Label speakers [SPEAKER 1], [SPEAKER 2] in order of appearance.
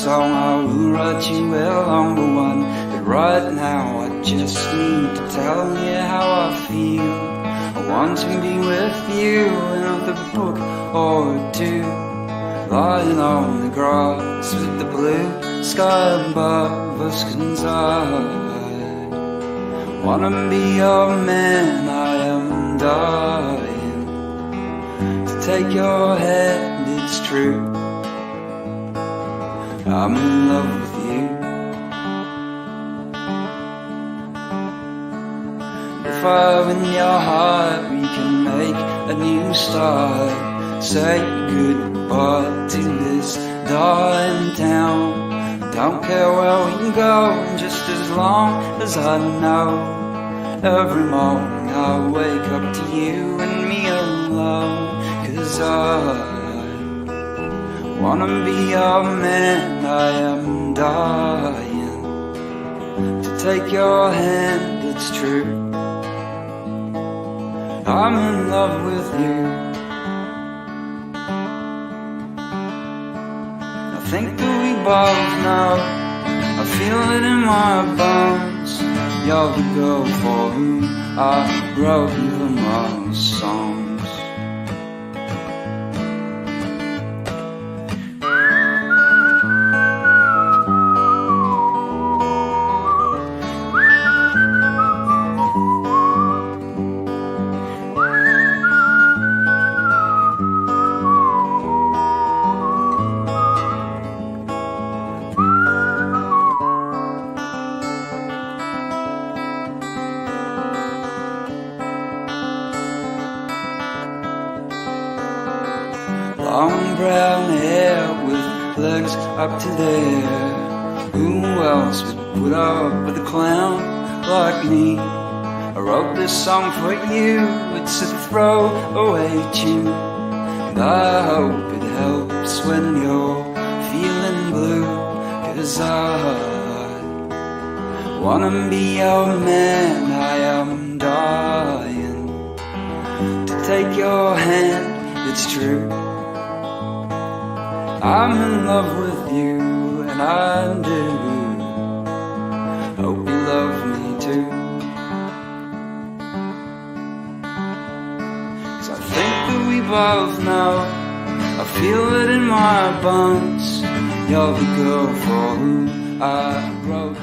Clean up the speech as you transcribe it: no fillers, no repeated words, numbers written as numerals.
[SPEAKER 1] song, I will write you a longer one. But right now I just need to tell you how I feel. I want to be with you in another book or two, lying on the grass with the blue sky above us. 'Cause I wanna be your man, I am dying to take your hand, it's true. I'm in love with you. If I win your heart, we can make a new start. Say goodbye to this dying town. Don't care where we go, just as long as I know. Every morning I wake up to you and me alone. 'Cause I wanna be your man, I am dying to take your hand, it's true. I'm in love with you. I think that we both know, I feel it in my bones. You're the girl for whom I wrote the most songs. Long brown hair with legs up to there. Who else would put up with a clown like me? I wrote this song for you, it's a throwaway tune, and I hope it helps when you're feeling blue. 'Cause I wanna be your man, I am dying to take your hand, it's true. I'm in love with you, and I do. Hope you love me too. 'Cause I think that we both know, I feel it in my bones. You're the girl for whom I wrote